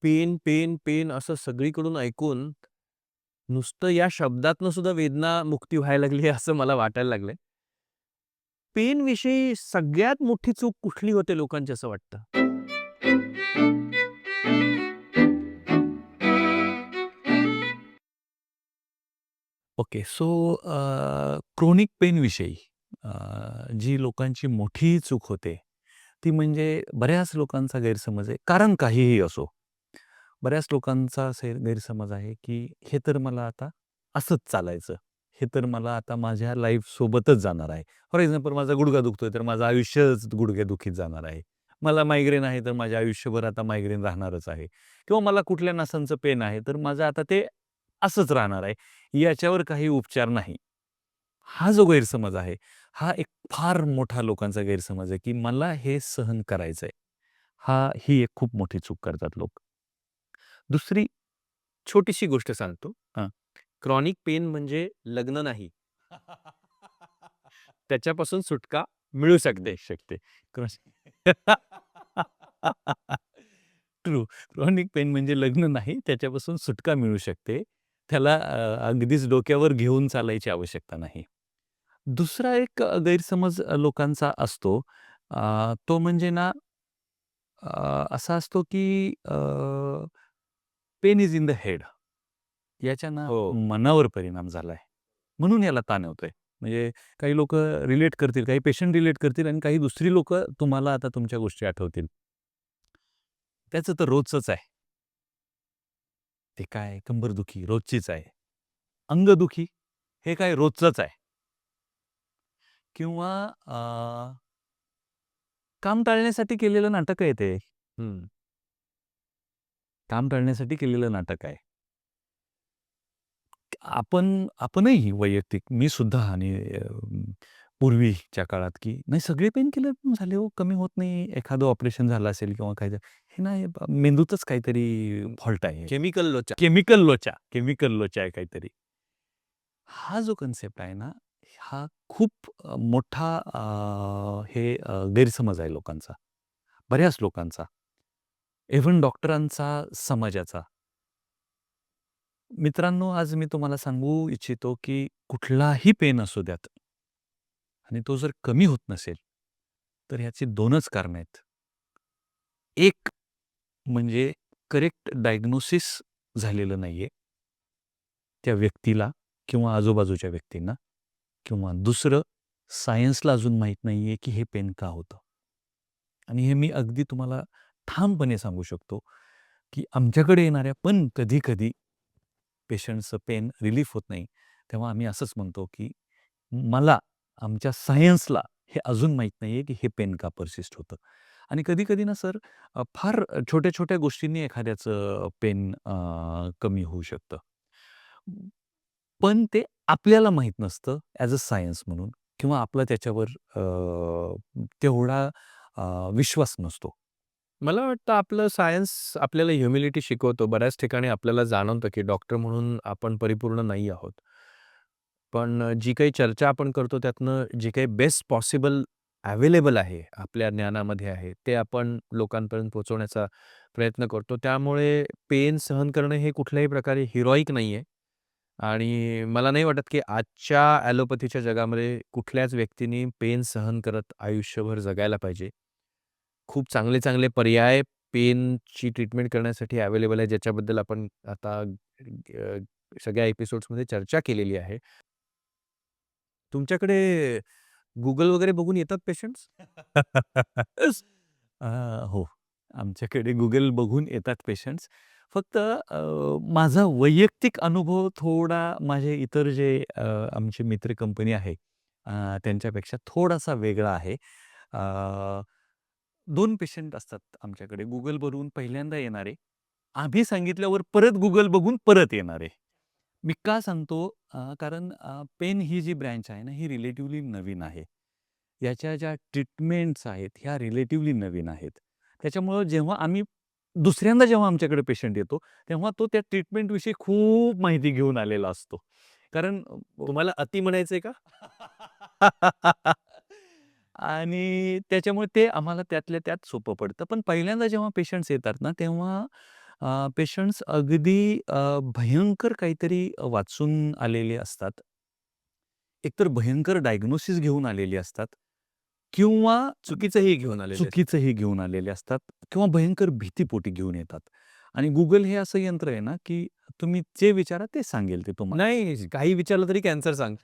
Pen, pen, pen असं सगळीकडून ऐकून नुसतं या शब्दातनं सुद्धा वेदना मुक्ती व्हायला लागली आहे असं मला वाटायला लागलंय. पेनविषयी सगळ्यात मोठी चूक कुठली होते लोकांची असं वाटतं? ओके. सो क्रोनिक पेनविषयी जी लोकांची मोठी चूक होते, ती म्हणजे बऱ्याच लोकांचा गैरसमज आहे. कारण काहीही असो. बऱ्याच लोकांचा असा गैरसमज आहे, की हे तर मला आता असंच चालायचं. हे तर मला आता माझ्या लाईफसोबतच जाणार आहे. फॉर एक्झाम्पल माझा गुडघा दुखतोय, तर माझं आयुष्यच गुडघेदुखीत जाणार आहे. मला मायग्रेन आहे, तर माझ्या आयुष्यभर आता मायग्रेन राहणारच आहे. किंवा मला कुठल्या नसांचं पेन आहे, तर माझं आता ते असंच राहणार आहे. याच्यावर काही उपचार नाही. हा जो गैरसमज आहे, हा एक फार मोठा लोकांचा गैरसमज आहे, की मला हे सहन करायचंय. ही एक खूप मोठी चूक करतात लोक. दुसरी छोटीशी गोष्ट सांगतो. हां. क्रॉनिक पेन म्हणजे लग्न नाही. त्याच्यापासून सुटका मिळू शकते. देऊ शकते. Cross true. क्रॉनिक पेन म्हणजे लग्न नाही, त्याच्यापासून सुटका मिळू शकते. त्याला अगदीच डोक्यावर घेऊन चालायची आवश्यकता नाही. दुसरा एक गैरसमज लोकांचा असतो. तो म्हणजे ना असा असतो की pen is in the head. याच्या ना हो. मनावर परिणाम झालाय. म्हणून याला ताण होतोय. म्हणजे काही लोकं रिलेट करतील, काही पेशंट रिलेट करतील आणि काही दुसरी लोकं तुम्हाला आता तुमच्या गोष्टी आठवतील. त्याचं तर रोजचंच आहे. ते काय कंबरदुखी रोजचीच आहे. अंगदुखी हे काय रोजचंच आहे. किंवा काम टाळण्यासाठी केलेलं नाटक आहे ते. हं. काम टाळण्यासाठी केलेलं नाटक आहे. आपणही वैयक्तिक मी सुद्धा आणि पूर्वीच्या काळात, की नाही सगळे पेन किलर झाले हो, कमी होत नाही. एखादं ऑपरेशन झालं असेल किंवा काही हे नाही मेंदूतच काहीतरी फॉल्ट आहे. केमिकल लोचा. केमिकल लोचा आहे काहीतरी. हा जो कन्सेप्ट आहे ना, हा खूप मोठा गैरसमज आहे लोकांचा. बऱ्याच लोकांचा. इव्हन डॉक्टरांचा, समाजाचा. मित्रांनो, आज मी तुम्हाला सांगू इच्छितो, की कुठलाही पेन असू द्यात आणि तो जर कमी होत नसेल, तर ह्याची 2च कारणं आहेत. एक म्हणजे करेक्ट डायग्नोसिस झालेलं नाहीये, त्या व्यक्तीला किंवा आजूबाजूच्या व्यक्तींना किंवा दुसरं सायन्सला अजून माहीत नाहीये, की हे पेन का होतं? आणि हे मी अगदी तुम्हाला ठामपणे सांगू शकतो, की आमच्याकडे येणाऱ्या पण कधी-कधी पेशंटचं पेन रिलीफ होत नाही, तेव्हा आम्ही असंच म्हणतो, की मला आमच्या सायन्सला हे अजून माहीत नाहीये, की हे पेन का पर्सिस्ट होतं. आणि कधी-कधी ना सर फार छोट्या-छोट्या गोष्टींनी एखाद्याचं पेन कमी होऊ शकतं. पण ते आपल्याला माहीत नसतं ॲज अ सायन्स म्हणून किंवा आपला त्याच्यावर तेवढा विश्वास नसतो. मला वाटतं आपलं सायन्स आपल्याला ह्युमिलिटी शिकवतो. बऱ्याच ठिकाणी आपल्याला जाणवतं, की डॉक्टर म्हणून आपण परिपूर्ण नाही आहोत. पण जी काही चर्चा आपण करतो त्यातनं जे काही बेस्ट पॉसिबल अवेलेबल आहे, आपल्या ज्ञानामध्ये आहे, ते आपण लोकांपर्यंत पोहोचवण्याचा प्रयत्न करतो. त्यामुळे पेन सहन करणं हे कुठल्याही प्रकारे हिरोइक नाहीये आणि मला नाही वाटत, की आजच्या ॲलोपॅथीच्या जगामध्ये कुठल्याच व्यक्तीने पेन सहन करत आयुष्यभर जगायला पाहिजे. खूप चांगले-चांगले पर्याय पेनची ट्रीटमेंट करण्यासाठी अवेलेबल आहे, ज्याच्याबद्दल आपण आता सगळ्या एपिसोड्समध्ये चर्चा केलेली आहे. तुमच्याकडे Google वगैरे बघून येतात पेशंट्स? अ, हो. आमच्याकडे Google बघून येतात पेशंट्स. फक्त माझा वैयक्तिक अनुभव थोडा माझे इतर जे आमचे मित्र कंपनी आहे त्यांच्यापेक्षा थोडासा वेगळा आहे. अ, 2 पेशंट असतात आमच्याकडे Google बघून पहिल्यांदा येणारे. आम्ही सांगितल्यावर परत Google बघून परत येणारे. मी का सांगतो कारण पेन ही जी ब्रँच आहे ना, ही रिलेटिव्हली नवीन आहे. याच्या ज्या ट्रीटमेंट्स आहेत, ह्या रिलेटिव्हली नवीन आहेत. त्याच्यामुळं जेव्हा आमच्याकडे पेशंट येतो, तेव्हा तो त्या ट्रीटमेंटविषयी खूप माहिती घेऊन आलेला असतो. कारण तुम्हाला अति म्हणायचंय का? आणि त्याच्यामुळे ते आम्हाला त्यातल्या त्यात सोपं पडतं. पण पहिल्यांदा जेव्हा पेशंट्स येतात ना, तेव्हा पेशंट्स अगदी भयंकर काहीतरी वाचून आलेले असतात. एकतर भयंकर डायग्नोसिस घेऊन आलेली असतात किंवा चुकीचंही घेऊन आलेले असतात. चुकीचंही घेऊन आलेले असतात किंवा भयंकर भीतीपोटी घेऊन येतात. आणि Google हे असं यंत्र आहे ना, की तुम्ही जे विचारा ते सांगेल ते तुम्हाला. नाही, काही विचारलं तरी कॅन्सर सांग.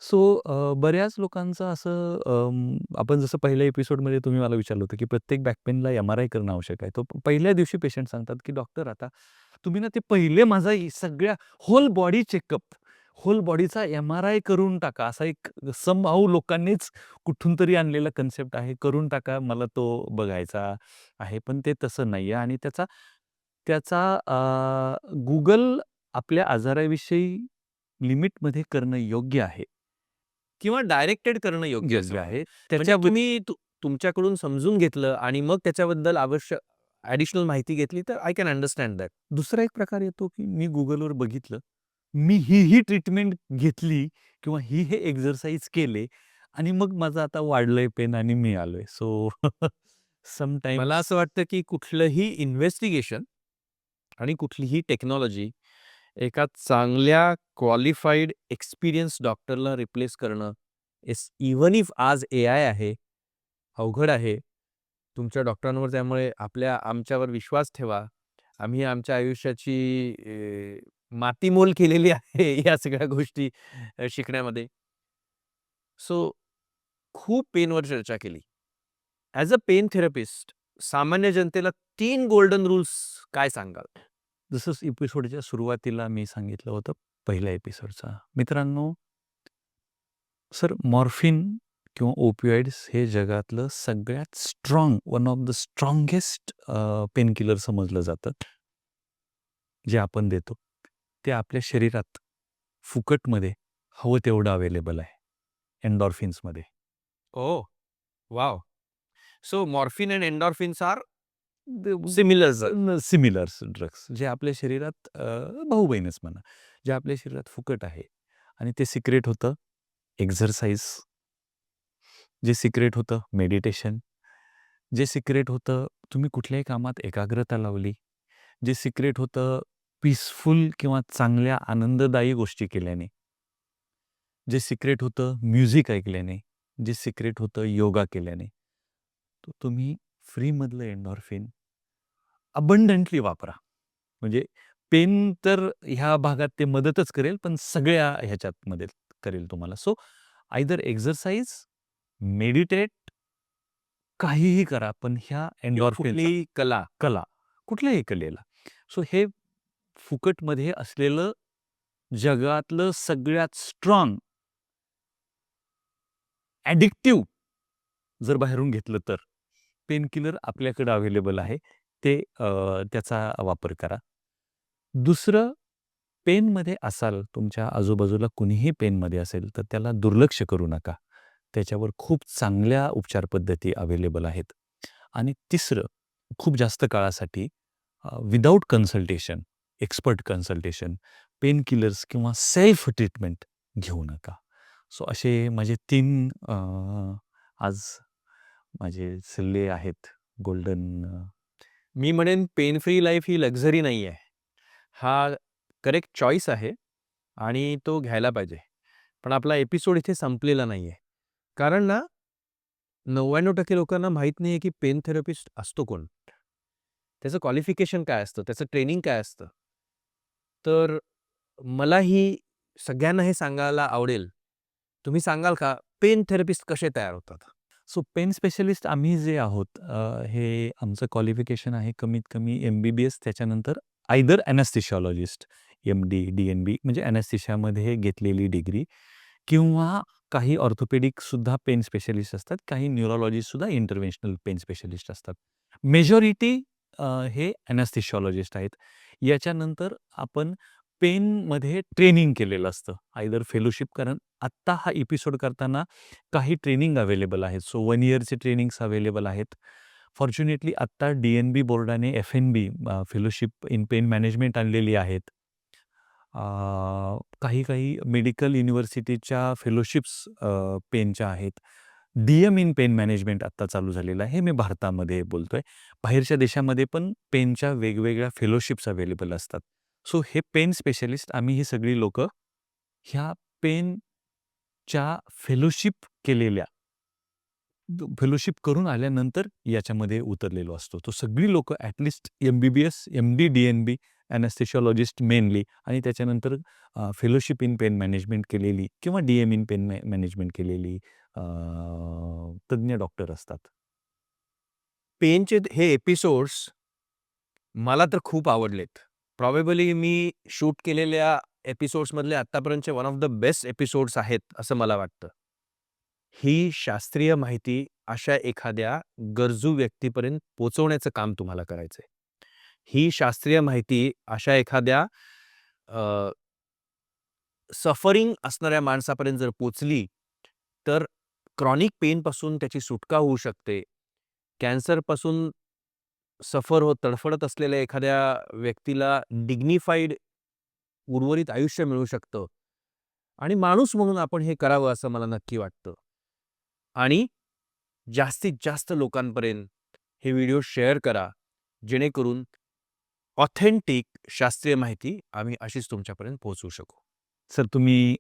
सो बऱ्याच लोकांचं असं आपण जसं पहिल्या एपिसोडमध्ये तुम्ही मला विचारलं होतं, की प्रत्येक बॅक पेनला एम-आर-आय करणं आवश्यक आहे. तो पहिल्या दिवशी पेशंट सांगतात, की "डॉक्टर आता तुम्ही ना ते पहिले माझा सगळ्या होल बॉडी चेकअप, होल बॉडीचा एम-आर-आय करून टाका." असा एक समहाऊ लोकांनीच कुठून तरी आणलेला कन्सेप्ट आहे. करून टाका, मला तो बघायचा आहे. पण ते तसं नाहीये आणि त्याचा त्याचा Google आपल्या आजाराविषयी लिमिटमध्ये करणं योग्य आहे. किंवा डायरेक्टेड करणं योग्य योग्य असतं. आहे. म्हणजे त्याच्या तुम्ही तुमच्याकडून समजून घेतलं आणि मग त्याच्याबद्दल आवश्यक ॲडिशनल माहिती घेतली तर आय कॅन अंडरस्टँड दॅट. दुसरा एक प्रकार येतो, की मी Googleवर बघितलं. मी ही ट्रीटमेंट घेतली किंवा हे एक्सरसाइज केले आणि मग माझं आता वाढलंय पेन आणि मी आलोय. सो मला समटाईम्स असं वाटतं, की कुठलंही इन्व्हेस्टिगेशन आणि कुठलीही टेक्नॉलॉजी एका चांगल्या क्वालिफाईड एक्सपिरियन्स डॉक्टरला रिप्लेस करणं इव्हन इफ आज एआय आहे, अवघड आहे. तुमच्या डॉक्टरांवर त्यामुळे आमच्यावर विश्वास ठेवा. आम्ही आमच्या आयुष्याची मातीमोल केलेली आहे या सगळ्या गोष्टी शिकण्यामध्ये. सो खूप पेनवर चर्चा केली. ॲज अ पेन थेरपिस्ट सामान्य जनतेला 3 गोल्डन रूल्स काय सांगाल? जसं एपिसोडच्या सुरुवातीला मी सांगितलं होतं पहिल्या एपिसोडचा. मित्रांनो, सर मॉर्फिन किंवा ओपिओइड्स हे जगातलं सगळ्यात one of the strongest painkiller समजलं जातं. जे आपण देतो. ते आपल्या शरीरात फुकटमध्ये हवं तेवढं अवेलेबल आहे. एन्डॉर्फिन्समध्ये. Oh! Wow! So morphine and endorphins are similar similars drugs जे आपल्या शरीरात भाऊ-बहीणच म्हणा. जे आपल्या शरीरात फुकट आहे आणि ते सिक्रेट होतं एक्सरसाइज, जे सिक्रेट होतं मेडिटेशन, जे सिक्रेट होतं तुम्ही कुठल्याही कामात एकाग्रता लावली, जे सिक्रेट होतं पीसफुल किंवा चांगल्या आनंददायी गोष्टी केल्याने, जे सिक्रेट होतं म्युझिक ऐकल्याने, जे सिक्रेट होतं योगा केल्याने. तो तुम्ही फ्रीमधलं एंडॉर्फिन अबंडंटली वापरा. म्हणजे पेन तर ह्या भागात ते मदतच करेल, पण सगळ्या ह्याच्यात मदत करेल तुम्हाला. सो आयदर एक्सरसाइज, मेडिटेट, काहीही करा, पण ह्या किंवा एंडॉर्फिनचा कुठलीही कला. कला, कुठल्याही कलेला. सो हे फुकटमध्ये असलेलं जगातलं सगळ्यात स्ट्राँग ॲडिक्टिव्ह जर बाहेरून घेतलं तर, पेनकिलर आपल्याकडे अवेलेबल आहे. ते त्याचा वापर करा. दुसरं, पेनमध्ये असाल, तुमच्या आजूबाजूला कुणीही पेनमध्ये असेल, तर त्याला दुर्लक्ष करू नका. त्याच्यावर खूप चांगल्या उपचार पद्धती अवेलेबल आहेत. आणि तिसरं, खूप जास्त काळासाठी without consultation, expert consultation, painkillers किंवा सेल्फ ट्रीटमेंट घेऊ नका. सो असे माझे 3 आज माझे सल्ले आहेत. गोल्डन मी म्हणेन पेन फ्री लाईफ ही लक्झरी नाही आहे. हा करेक्ट चॉईस आहे आणि तो घ्यायला पाहिजे. पण आपला एपिसोड इथे संपलेला नाहीये. कारण ना 99% लोकांना माहीत नाहीये की पेन थेरपिस्ट असतो कोण? त्याचं क्वालिफिकेशन काय असतं? त्याचं ट्रेनिंग काय असतं? तर मलाही सगळ्यांना हे सांगायला आवडेल. तुम्ही सांगाल का पेन थेरपिस्ट कसे तयार होतात? सो पेन स्पेशलिस्ट आम्ही जे आहोत हे आमचं क्वालिफिकेशन आहे कमीत कमी एम-बी-बी-एस त्याच्यानंतर आयदर ॲनेस्थेशिओलॉजिस्ट, एम-डी, डी-एन-बी म्हणजे ॲनेस्थेशियामध्ये घेतलेली डिग्री किंवा काही ऑर्थोपेडिकसुद्धा पेन स्पेशलिस्ट असतात. काही न्यूरोलॉजिस्टसुद्धा इंटरव्हेन्शनल पेन स्पेशलिस्ट असतात. मेजॉरिटी हे ॲनेस्थेशिओलॉजिस्ट आहेत. याच्यानंतर आपण पेनमध्ये ट्रेनिंग केलेलं असतं. आयदर फेलोशिप कारण आत्ता हा एपिसोड करताना काही ट्रेनिंग अवेलेबल आहेत. सो 1 इयरचे ट्रेनिंग्स अवेलेबल आहेत. फॉर्च्युनेटली आत्ता डी-एन-बी बोर्डाने एफ-एन-बी फेलोशिप इन पेन मॅनेजमेंट आणलेली आहेत. काही काही मेडिकल युनिव्हर्सिटीच्या फेलोशिप्स पेनच्या आहेत. DM इन पेन मॅनेजमेंट आत्ता चालू झालेलं आहे. हे मी भारतामध्ये बोलतोय. बाहेरच्या देशामध्ये पण पेनच्या वेगवेगळ्या फेलोशिप्स अवेलेबल असतात. सो हे पेन स्पेशलिस्ट आम्ही ही सगळी लोकं ह्या पेनच्या फेलोशिप केलेल्या फेलोशिप करून आल्यानंतर याच्यामध्ये उतरलेलो असतो. तो सगळी लोकं at least MBBS, MD, DNB, anaesthesiologist mainly आणि त्याच्यानंतर फेलोशिप इन पेन मॅनेजमेंट केलेली किंवा DM इन पेन मॅनेजमेंट केलेली तज्ञ डॉक्टर असतात. पेनचे हे एपिसोड्स मला तर खूप आवडलेत. प्रॉबेबली मी शूट केलेल्या एपिसोड्समधले आत्तापर्यंतचे one of the best episodes आहेत, असं मला वाटतं. ही शास्त्रीय माहिती अशा एखाद्या गरजू व्यक्तीपर्यंत पोहोचवण्याचं काम तुम्हाला करायचंय. ही शास्त्रीय माहिती अशा एखाद्या सफरिंग असणाऱ्या माणसापर्यंत जर पोहोचली, तर क्रॉनिक पेनपासून त्याची सुटका होऊ शकते. कॅन्सरपासून तडफडत असलेल्या एखाद्या व्यक्तीला डिग्निफाईड उर्वरित आयुष्य मिळू शकतं आणि माणूस म्हणून आपण हे करावं असं मला नक्की वाटतं. आणि जास्तीत जास्त लोकांपर्यंत हे व्हिडिओ शेअर करा, जेणेकरून ऑथेंटिक शास्त्रीय माहिती आम्ही अशीच तुमच्यापर्यंत पोहोचवू शकू. सर तुम्ही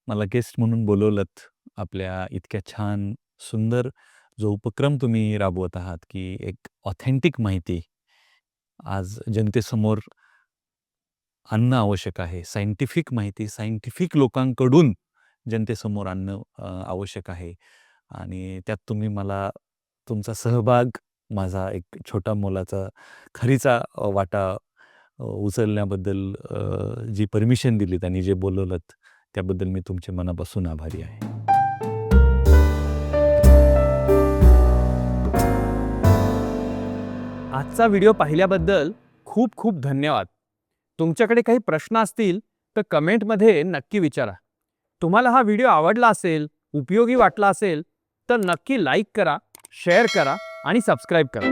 मला गेस्ट म्हणून बोलवलंत. आपल्या इतक्या छान, सुंदर जो उपक्रम तुम्ही राबवत आहात, की एक ऑथेंटिक माहिती आज जनतेसमोर आणणं आवश्यक आहे. सायंटिफिक माहिती सायंटिफिक लोकांकडून जनतेसमोर आणणं आवश्यक आहे आणि त्यात तुम्ही मला तुमचा सहभाग, माझा एक छोटा मोलाचा खरीचा वाटा उचलण्याबद्दल जी परमिशन दिलीत आणि जे बोलवलंत त्याबद्दल मी तुमचे मनापासून आभारी आहे. आजचा व्हिडिओ पाहिल्याबद्दल खूप खूप धन्यवाद. तुमच्याकडे काही प्रश्न असतील तर कमेंटमध्ये नक्की विचारा. तुम्हाला हा व्हिडिओ आवडला असेल, उपयोगी वाटला असेल तर नक्की लाईक करा, शेअर करा आणि सबस्क्राईब करा.